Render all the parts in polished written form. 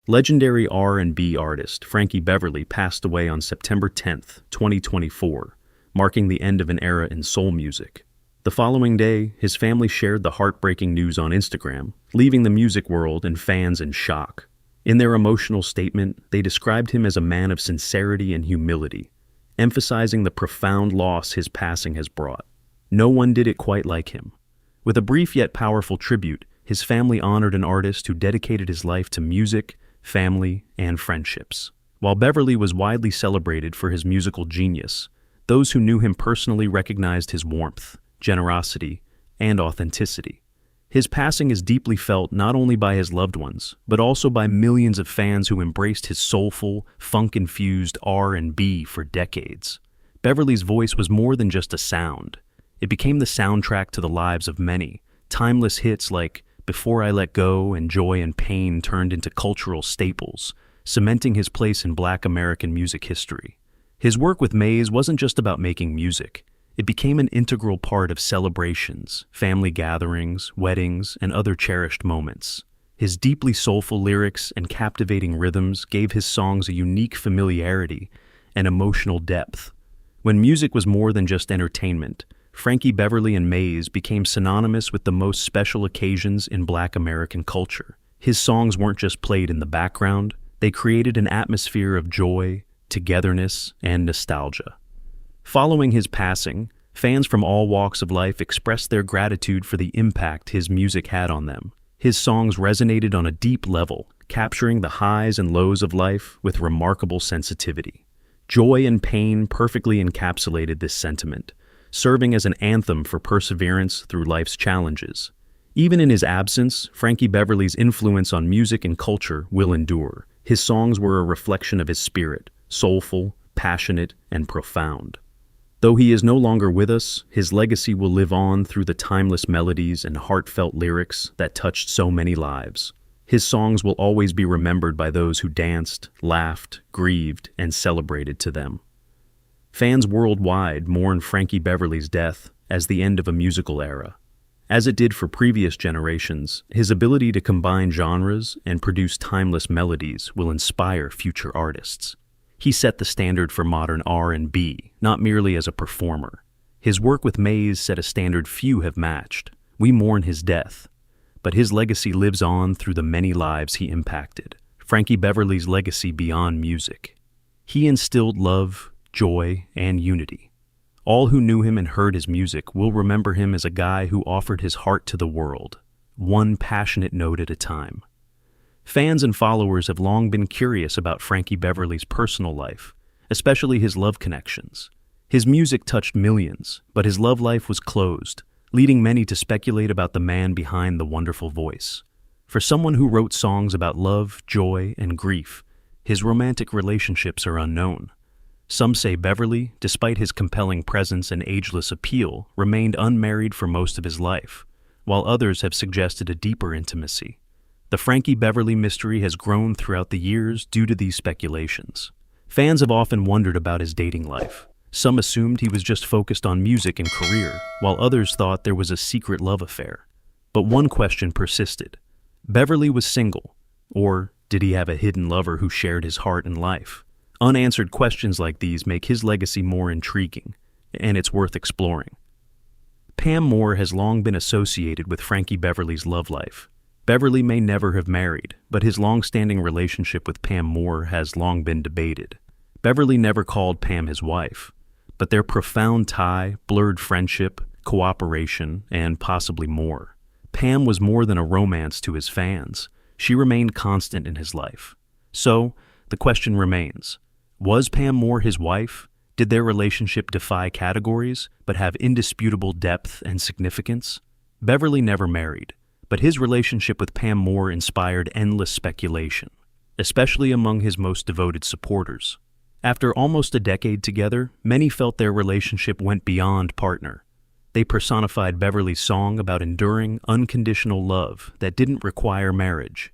Legendary R&B artist Frankie Beverly passed away on September 10th, 2024, marking the end of an era in soul music. The following day, his family shared the heartbreaking news on Instagram, leaving the music world and fans in shock. In their emotional statement, they described him as a man of sincerity and humility, emphasizing the profound loss his passing has brought. No one did it quite like him. With a brief yet powerful tribute, his family honored an artist who dedicated his life to music, family, and friendships. While Beverly was widely celebrated for his musical genius, those who knew him personally recognized his warmth, generosity, and authenticity. His passing is deeply felt not only by his loved ones, but also by millions of fans who embraced his soulful, funk-infused R&B for decades. Beverly's voice was more than just a sound. It became the soundtrack to the lives of many. Timeless hits like Before I Let Go and Joy and Pain turned into cultural staples, cementing his place in Black American music history. His work with Maze wasn't just about making music. It became an integral part of celebrations, family gatherings, weddings, and other cherished moments. His deeply soulful lyrics and captivating rhythms gave his songs a unique familiarity and emotional depth. When music was more than just entertainment, Frankie Beverly and Maze became synonymous with the most special occasions in Black American culture. His songs weren't just played in the background, they created an atmosphere of joy, togetherness, and nostalgia. Following his passing, fans from all walks of life expressed their gratitude for the impact his music had on them. His songs resonated on a deep level, capturing the highs and lows of life with remarkable sensitivity. Joy and Pain perfectly encapsulated this sentiment, serving as an anthem for perseverance through life's challenges. Even in his absence, Frankie Beverly's influence on music and culture will endure. His songs were a reflection of his spirit, soulful, passionate, and profound. Though he is no longer with us, his legacy will live on through the timeless melodies and heartfelt lyrics that touched so many lives. His songs will always be remembered by those who danced, laughed, grieved, and celebrated to them. Fans worldwide mourn Frankie Beverly's death as the end of a musical era. As it did for previous generations, his ability to combine genres and produce timeless melodies will inspire future artists. He set the standard for modern R&B, not merely as a performer. His work with Maze set a standard few have matched. We mourn his death, but his legacy lives on through the many lives he impacted. Frankie Beverly's legacy beyond music. He instilled love, joy, and unity. All who knew him and heard his music will remember him as a guy who offered his heart to the world, one passionate note at a time. Fans and followers have long been curious about Frankie Beverly's personal life, especially his love connections. His music touched millions, but his love life was closed, leading many to speculate about the man behind the wonderful voice. For someone who wrote songs about love, joy, and grief, his romantic relationships are unknown. Some say Beverly, despite his compelling presence and ageless appeal, remained unmarried for most of his life, while others have suggested a deeper intimacy. The Frankie Beverly mystery has grown throughout the years due to these speculations. Fans have often wondered about his dating life. Some assumed he was just focused on music and career, while others thought there was a secret love affair. But one question persisted. Beverly was single, or did he have a hidden lover who shared his heart and life? Unanswered questions like these make his legacy more intriguing, and it's worth exploring. Pam Moore has long been associated with Frankie Beverly's love life. Beverly may never have married, but his long-standing relationship with Pam Moore has long been debated. Beverly never called Pam his wife, but their profound tie blurred friendship, cooperation, and possibly more. Pam was more than a romance to his fans. She remained constant in his life. So, the question remains, was Pam Moore his wife? Did their relationship defy categories, but have indisputable depth and significance? Beverly never married, but his relationship with Pam Moore inspired endless speculation, especially among his most devoted supporters. After almost a decade together, many felt their relationship went beyond partner. They personified Beverly's song about enduring, unconditional love that didn't require marriage.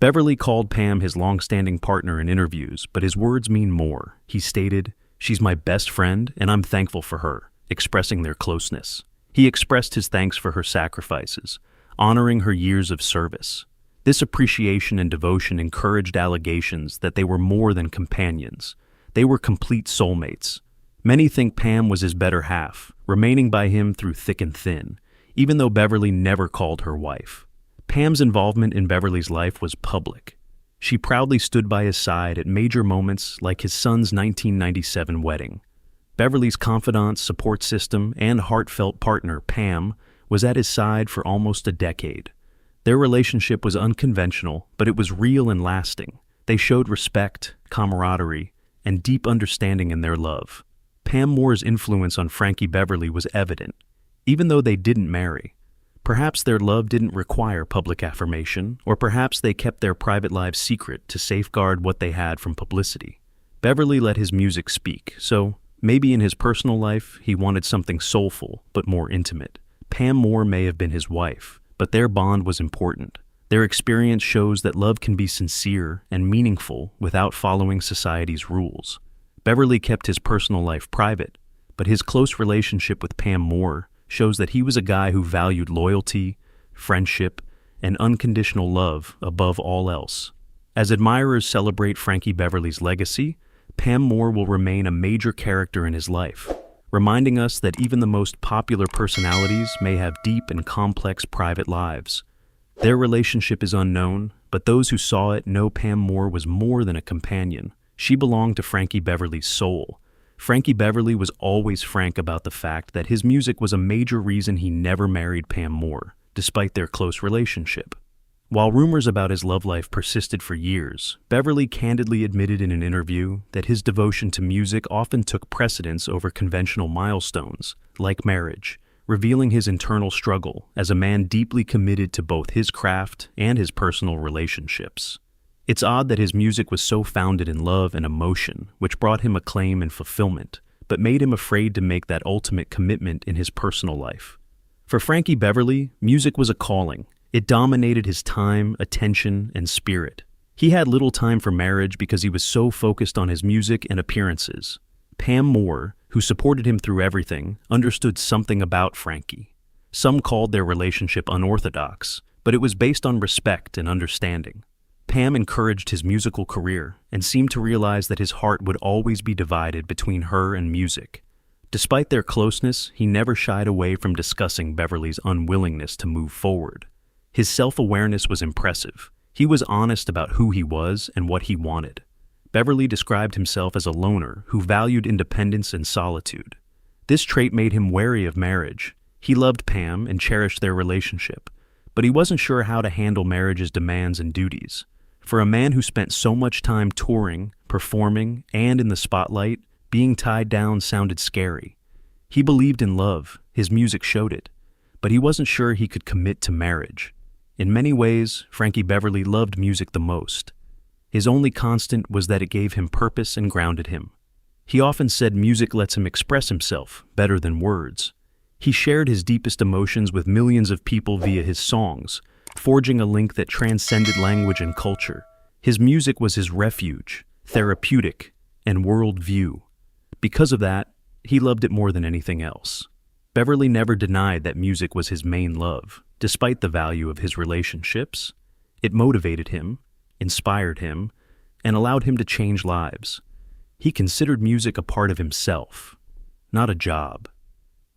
Beverly called Pam his long-standing partner in interviews, but his words mean more. He stated, "She's my best friend, and I'm thankful for her," expressing their closeness. He expressed his thanks for her sacrifices, honoring her years of service. This appreciation and devotion encouraged allegations that they were more than companions. They were complete soulmates. Many think Pam was his better half, remaining by him through thick and thin, even though Beverly never called her wife. Pam's involvement in Beverly's life was public. She proudly stood by his side at major moments like his son's 1997 wedding. Beverly's confidant, support system, and heartfelt partner, Pam, was at his side for almost a decade. Their relationship was unconventional, but it was real and lasting. They showed respect, camaraderie, and deep understanding in their love. Pam Moore's influence on Frankie Beverly was evident, even though they didn't marry. Perhaps their love didn't require public affirmation, or perhaps they kept their private lives secret to safeguard what they had from publicity. Beverly let his music speak, so maybe in his personal life he wanted something soulful but more intimate. Pam Moore may have been his wife, but their bond was important. Their experience shows that love can be sincere and meaningful without following society's rules. Beverly kept his personal life private, but his close relationship with Pam Moore shows that he was a guy who valued loyalty, friendship, and unconditional love above all else. As admirers celebrate Frankie Beverly's legacy, Pam Moore will remain a major character in his life, reminding us that even the most popular personalities may have deep and complex private lives. Their relationship is unknown, but those who saw it know Pam Moore was more than a companion. She belonged to Frankie Beverly's soul. Frankie Beverly was always frank about the fact that his music was a major reason he never married Pam Moore, despite their close relationship. While rumors about his love life persisted for years, Beverly candidly admitted in an interview that his devotion to music often took precedence over conventional milestones, like marriage, revealing his internal struggle as a man deeply committed to both his craft and his personal relationships. It's odd that his music was so founded in love and emotion, which brought him acclaim and fulfillment, but made him afraid to make that ultimate commitment in his personal life. For Frankie Beverly, music was a calling. It dominated his time, attention, and spirit. He had little time for marriage because he was so focused on his music and appearances. Pam Moore, who supported him through everything, understood something about Frankie. Some called their relationship unorthodox, but it was based on respect and understanding. Pam encouraged his musical career and seemed to realize that his heart would always be divided between her and music. Despite their closeness, he never shied away from discussing Beverly's unwillingness to move forward. His self-awareness was impressive. He was honest about who he was and what he wanted. Beverly described himself as a loner who valued independence and solitude. This trait made him wary of marriage. He loved Pam and cherished their relationship, but he wasn't sure how to handle marriage's demands and duties. For a man who spent so much time touring, performing, and in the spotlight, being tied down sounded scary. He believed in love, his music showed it, but he wasn't sure he could commit to marriage. In many ways, Frankie Beverly loved music the most. His only constant was that it gave him purpose and grounded him. He often said music lets him express himself better than words. He shared his deepest emotions with millions of people via his songs, forging a link that transcended language and culture. His music was his refuge, therapeutic, and world-view. Because of that, he loved it more than anything else. Beverly never denied that music was his main love, despite the value of his relationships. It motivated him, inspired him, and allowed him to change lives. He considered music a part of himself, not a job.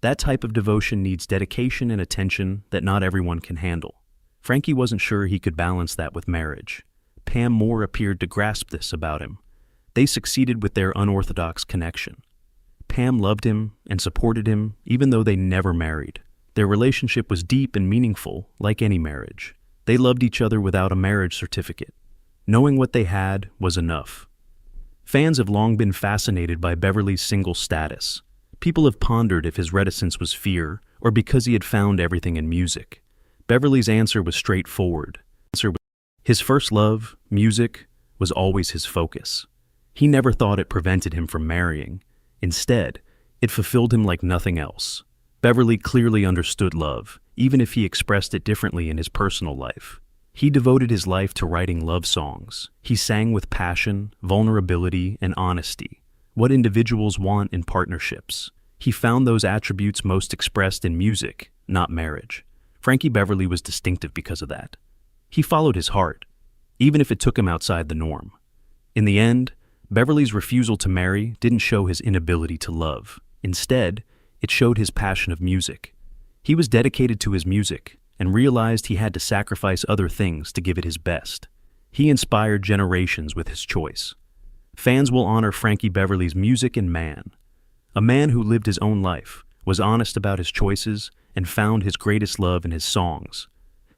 That type of devotion needs dedication and attention that not everyone can handle. Frankie wasn't sure he could balance that with marriage. Pam Moore appeared to grasp this about him. They succeeded with their unorthodox connection. Pam loved him and supported him even though they never married. Their relationship was deep and meaningful, like any marriage. They loved each other without a marriage certificate. Knowing what they had was enough. Fans have long been fascinated by Beverly's single status. People have pondered if his reticence was fear or because he had found everything in music. Beverly's answer was straightforward. His first love, music, was always his focus. He never thought it prevented him from marrying. Instead, it fulfilled him like nothing else. Beverly clearly understood love, even if he expressed it differently in his personal life. He devoted his life to writing love songs. He sang with passion, vulnerability, and honesty, what individuals want in partnerships. He found those attributes most expressed in music, not marriage. Frankie Beverly was distinctive because of that. He followed his heart, even if it took him outside the norm. In the end, Beverly's refusal to marry didn't show his inability to love. Instead, it showed his passion of music. He was dedicated to his music and realized he had to sacrifice other things to give it his best. He inspired generations with his choice. Fans will honor Frankie Beverly's music and man. A man who lived his own life, was honest about his choices, and found his greatest love in his songs.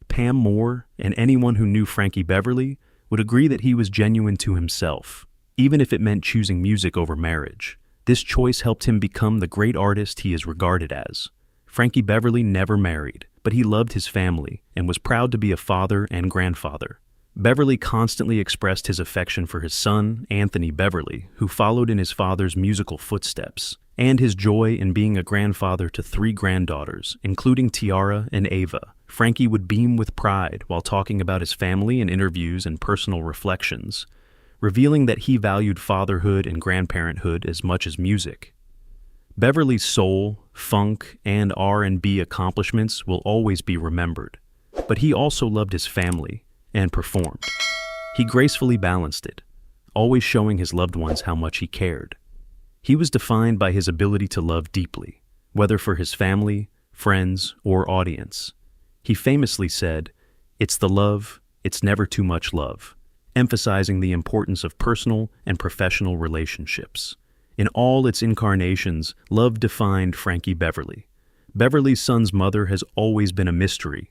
Pam Moore and anyone who knew Frankie Beverly would agree that he was genuine to himself, even if it meant choosing music over marriage. This choice helped him become the great artist he is regarded as. Frankie Beverly never married, but he loved his family and was proud to be a father and grandfather. Beverly constantly expressed his affection for his son, Anthony Beverly, who followed in his father's musical footsteps, and his joy in being a grandfather to 3 granddaughters, including Tiara and Ava. Frankie would beam with pride while talking about his family in interviews and personal reflections, revealing that he valued fatherhood and grandparenthood as much as music. Beverly's soul, funk, and R&B accomplishments will always be remembered, but he also loved his family and performed. He gracefully balanced it, always showing his loved ones how much he cared. He was defined by his ability to love deeply, whether for his family, friends, or audience. He famously said, "It's the love, it's never too much love," emphasizing the importance of personal and professional relationships. In all its incarnations, love defined Frankie Beverly. Beverly's son's mother has always been a mystery.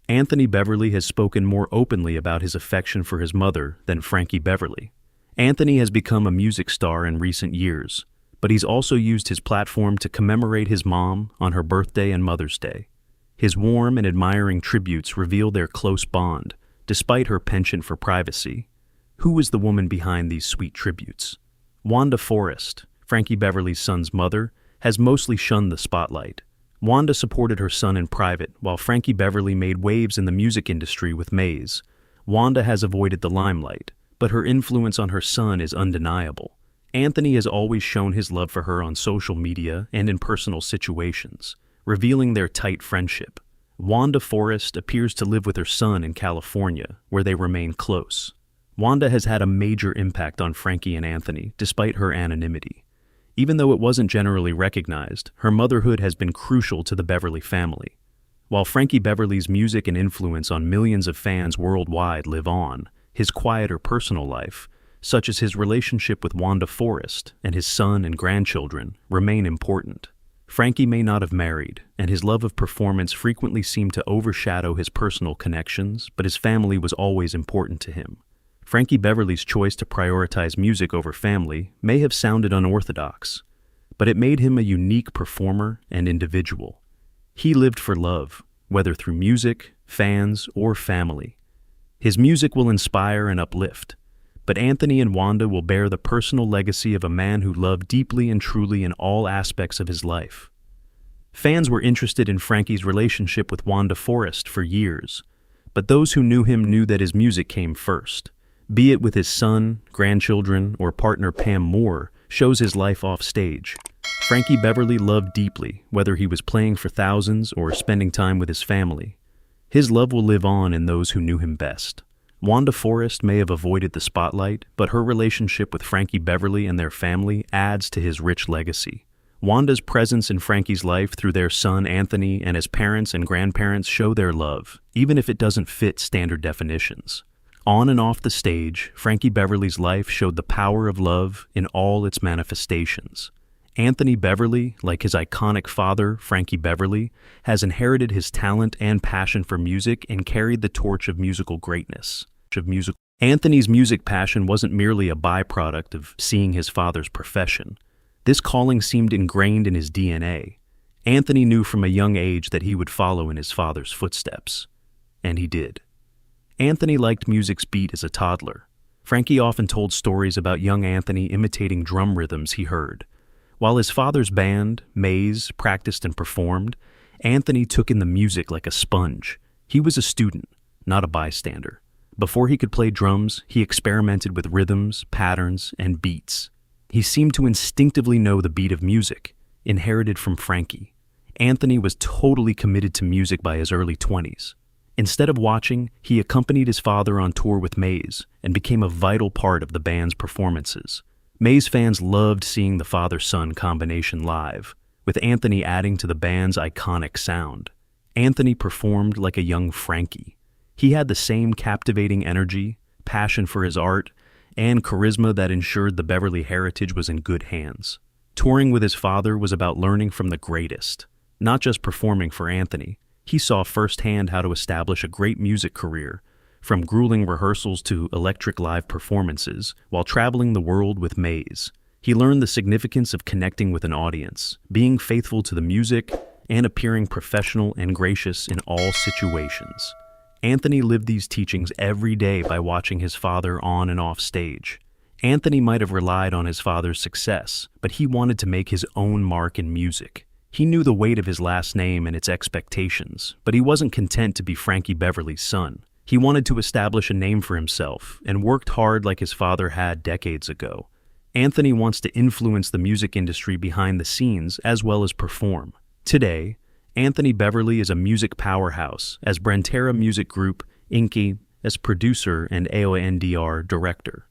Anthony Beverly has spoken more openly about his affection for his mother than Frankie Beverly. Anthony has become a music star in recent years, but he's also used his platform to commemorate his mom on her birthday and Mother's Day. His warm and admiring tributes reveal their close bond, despite her penchant for privacy. Who is the woman behind these sweet tributes? Wanda Forrest, Frankie Beverly's son's mother, has mostly shunned the spotlight. Wanda supported her son in private, while Frankie Beverly made waves in the music industry with Maze. Wanda has avoided the limelight, but her influence on her son is undeniable. Anthony has always shown his love for her on social media and in personal situations, revealing their tight friendship. Wanda Forrest appears to live with her son in California, where they remain close. Wanda has had a major impact on Frankie and Anthony, despite her anonymity. Even though it wasn't generally recognized, her motherhood has been crucial to the Beverly family. While Frankie Beverly's music and influence on millions of fans worldwide live on, his quieter personal life, such as his relationship with Wanda Forrest and his son and grandchildren, remain important. Frankie may not have married, and his love of performance frequently seemed to overshadow his personal connections, but his family was always important to him. Frankie Beverly's choice to prioritize music over family may have sounded unorthodox, but it made him a unique performer and individual. He lived for love, whether through music, fans, or family. His music will inspire and uplift, but Anthony and Wanda will bear the personal legacy of a man who loved deeply and truly in all aspects of his life. Fans were interested in Frankie's relationship with Wanda Forrest for years, but those who knew him knew that his music came first. Be it with his son, grandchildren, or partner Pam Moore, shows his life off stage. Frankie Beverly loved deeply, whether he was playing for thousands or spending time with his family. His love will live on in those who knew him best. Wanda Forrest may have avoided the spotlight, but her relationship with Frankie Beverly and their family adds to his rich legacy. Wanda's presence in Frankie's life through their son Anthony and his parents and grandparents show their love, even if it doesn't fit standard definitions. On and off the stage, Frankie Beverly's life showed the power of love in all its manifestations. Anthony Beverly, like his iconic father, Frankie Beverly, has inherited his talent and passion for music and carried the torch of musical greatness. Anthony's music passion wasn't merely a byproduct of seeing his father's profession. This calling seemed ingrained in his DNA. Anthony knew from a young age that he would follow in his father's footsteps. And he did. Anthony liked music's beat as a toddler. Frankie often told stories about young Anthony imitating drum rhythms he heard. While his father's band, Maze, practiced and performed, Anthony took in the music like a sponge. He was a student, not a bystander. Before he could play drums, he experimented with rhythms, patterns, and beats. He seemed to instinctively know the beat of music, inherited from Frankie. Anthony was totally committed to music by his early 20s. Instead of watching, he accompanied his father on tour with Maze and became a vital part of the band's performances. Maze fans loved seeing the father-son combination live, with Anthony adding to the band's iconic sound. Anthony performed like a young Frankie. He had the same captivating energy, passion for his art, and charisma that ensured the Beverly heritage was in good hands. Touring with his father was about learning from the greatest, not just performing for Anthony. He saw firsthand how to establish a great music career, from grueling rehearsals to electric live performances, while traveling the world with Maze. He learned the significance of connecting with an audience, being faithful to the music, and appearing professional and gracious in all situations. Anthony lived these teachings every day by watching his father on and off stage. Anthony might have relied on his father's success, but he wanted to make his own mark in music. He knew the weight of his last name and its expectations, but he wasn't content to be Frankie Beverly's son. He wanted to establish a name for himself and worked hard like his father had decades ago. Anthony wants to influence the music industry behind the scenes as well as perform. Today, Anthony Beverly is a music powerhouse as Brentera Music Group, Inc., as producer and AONDR director.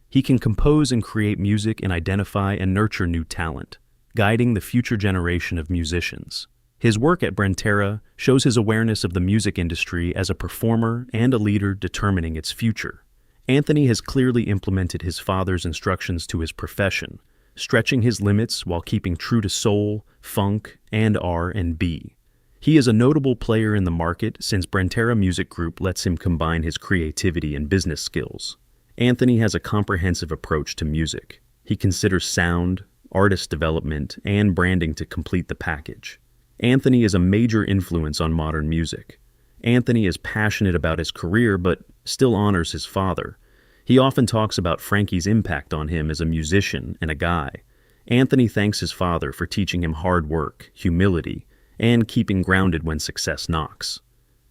He can compose and create music and identify and nurture new talent, guiding the future generation of musicians. His work at Brentera shows his awareness of the music industry as a performer and a leader determining its future. Anthony has clearly implemented his father's instructions to his profession, stretching his limits while keeping true to soul, funk, and R&B. He is a notable player in the market since Brentera Music Group lets him combine his creativity and business skills. Anthony has a comprehensive approach to music. He considers sound, artist development, and branding to complete the package. Anthony is a major influence on modern music. Anthony is passionate about his career but still honors his father. He often talks about Frankie's impact on him as a musician and a guy. Anthony thanks his father for teaching him hard work, humility, and keeping grounded when success knocks.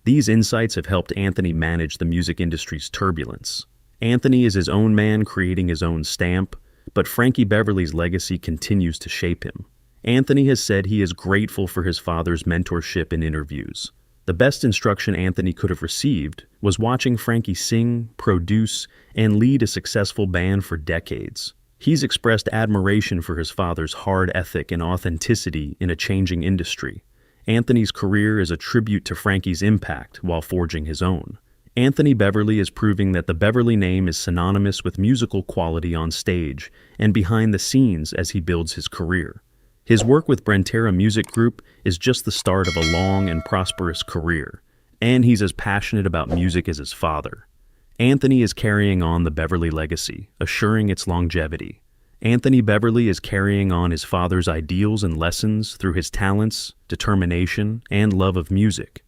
These insights have helped Anthony manage the music industry's turbulence. Anthony is his own man, creating his own stamp, but Frankie Beverly's legacy continues to shape him. Anthony has said he is grateful for his father's mentorship and interviews. The best instruction Anthony could have received was watching Frankie sing, produce, and lead a successful band for decades. He's expressed admiration for his father's hard ethic and authenticity in a changing industry. Anthony's career is a tribute to Frankie's impact while forging his own. Anthony Beverly is proving that the Beverly name is synonymous with musical quality on stage and behind the scenes as he builds his career. His work with Brentera Music Group is just the start of a long and prosperous career, and he's as passionate about music as his father. Anthony is carrying on the Beverly legacy, assuring its longevity. Anthony Beverly is carrying on his father's ideals and lessons through his talents, determination, and love of music.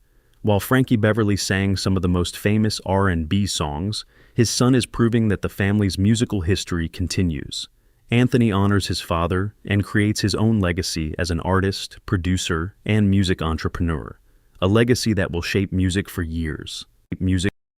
While Frankie Beverly sang some of the most famous R&B songs, his son is proving that the family's musical history continues. Anthony honors his father and creates his own legacy as an artist, producer, and music entrepreneur, a legacy that will shape music for years. Music